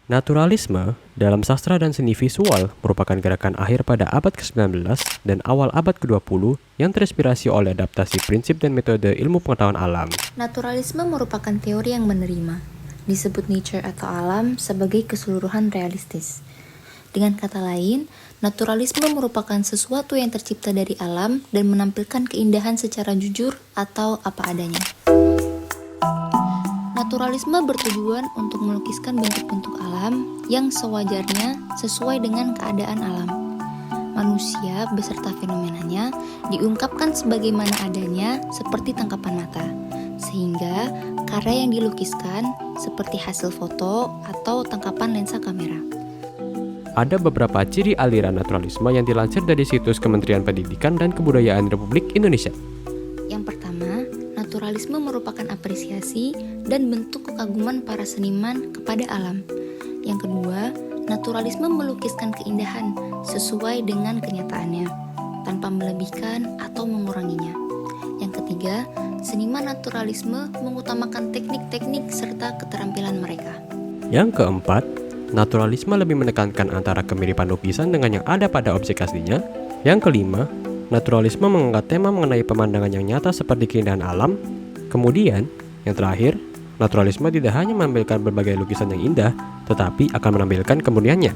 Naturalisme dalam sastra dan seni visual merupakan gerakan akhir pada abad ke-19 dan awal abad ke-20 yang terinspirasi oleh adaptasi prinsip dan metode ilmu pengetahuan alam. Naturalisme merupakan teori yang menerima, disebut nature atau alam, sebagai keseluruhan realistis. Dengan kata lain, naturalisme merupakan sesuatu yang tercipta dari alam dan menampilkan keindahan secara jujur atau apa adanya. Naturalisme bertujuan untuk melukiskan bentuk-bentuk alam yang sewajarnya sesuai dengan keadaan alam. Manusia beserta fenomenanya diungkapkan sebagaimana adanya seperti tangkapan mata, sehingga karya yang dilukiskan seperti hasil foto atau tangkapan lensa kamera. Ada beberapa ciri aliran naturalisme yang dilansir dari situs Kementerian Pendidikan dan Kebudayaan Republik Indonesia. Yang pertama, naturalisme merupakan apresiasi dan bentuk kekaguman para seniman kepada alam. Yang kedua, naturalisme melukiskan keindahan sesuai dengan kenyataannya, tanpa melebihkan atau menguranginya. Yang ketiga, seniman naturalisme mengutamakan teknik-teknik serta keterampilan mereka. Yang keempat, naturalisme lebih menekankan antara kemiripan lukisan dengan yang ada pada objek aslinya. Yang kelima, naturalisme mengangkat tema mengenai pemandangan yang nyata seperti keindahan alam. Kemudian, yang terakhir, naturalisme tidak hanya menampilkan berbagai lukisan yang indah, tetapi akan menampilkan kemurniannya.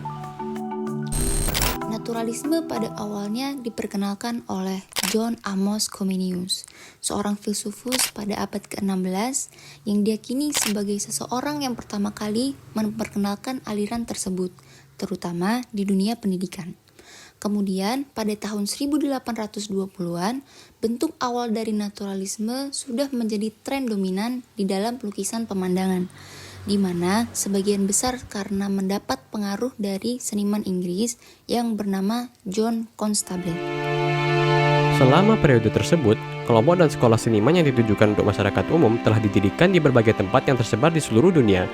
Naturalisme pada awalnya diperkenalkan oleh John Amos Comenius, seorang filsufus pada abad ke-16 yang diyakini sebagai seseorang yang pertama kali memperkenalkan aliran tersebut, terutama di dunia pendidikan. Kemudian, pada tahun 1820-an, bentuk awal dari naturalisme sudah menjadi tren dominan di dalam pelukisan pemandangan, di mana sebagian besar karena mendapat pengaruh dari seniman Inggris yang bernama John Constable. Selama periode tersebut, kelompok dan sekolah seniman yang ditujukan untuk masyarakat umum telah didirikan di berbagai tempat yang tersebar di seluruh dunia.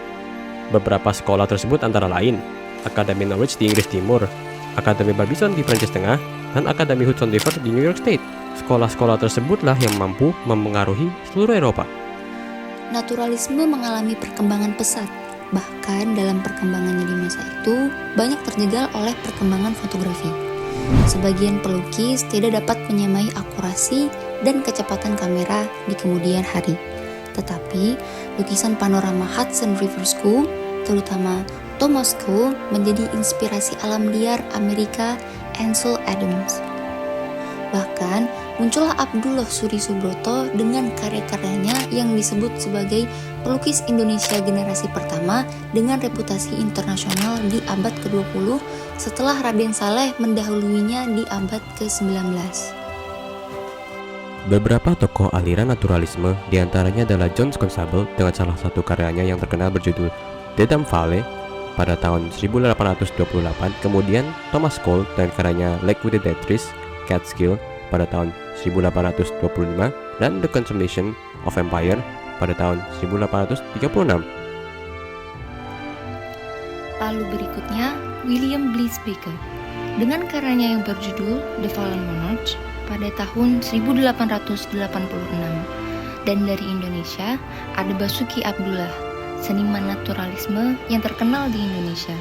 Beberapa sekolah tersebut antara lain, Akademi Norwich di Inggris Timur, Akademi Barbizon di Prancis Tengah, dan Akademi Hudson River di New York State. Sekolah-sekolah tersebutlah yang mampu mempengaruhi seluruh Eropa. Naturalisme mengalami perkembangan pesat, bahkan dalam perkembangannya di masa itu banyak terjegal oleh perkembangan fotografi. Sebagian pelukis tidak dapat menyamai akurasi dan kecepatan kamera di kemudian hari. Tetapi, lukisan panorama Hudson River School, terutama Thomas Cole, menjadi inspirasi alam liar Amerika Ansel Adams. Bahkan, muncullah Abdullah Suri Subroto dengan karya-karyanya yang disebut sebagai pelukis Indonesia generasi pertama dengan reputasi internasional di abad ke-20 setelah Raden Saleh mendahuluinya di abad ke-19. Beberapa tokoh aliran naturalisme diantaranya adalah John Constable dengan salah satu karyanya yang terkenal berjudul The Dam Valley pada tahun 1828, kemudian Thomas Cole dengan karyanya Lake with the Dead Trees, Catskill pada tahun 1825, dan The Consummation of Empire pada tahun 1836. Lalu berikutnya, William Bliss Baker dengan karyanya yang berjudul The Fallen Monarch pada tahun 1886. Dan dari Indonesia, ada Basuki Abdullah, seniman naturalisme yang terkenal di Indonesia,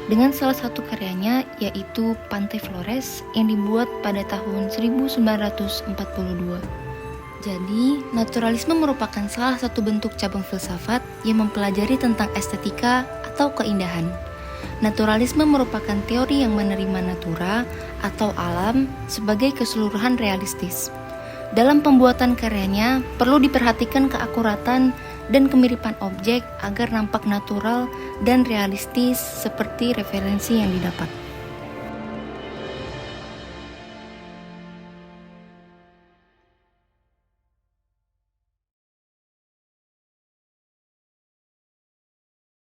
dengan salah satu karyanya yaitu Pantai Flores yang dibuat pada tahun 1942. Jadi, naturalisme merupakan salah satu bentuk cabang filsafat yang mempelajari tentang estetika atau keindahan. Naturalisme merupakan teori yang menerima natura atau alam sebagai keseluruhan realistis. Dalam pembuatan karyanya, perlu diperhatikan keakuratan dan kemiripan objek agar nampak natural dan realistis seperti referensi yang didapat.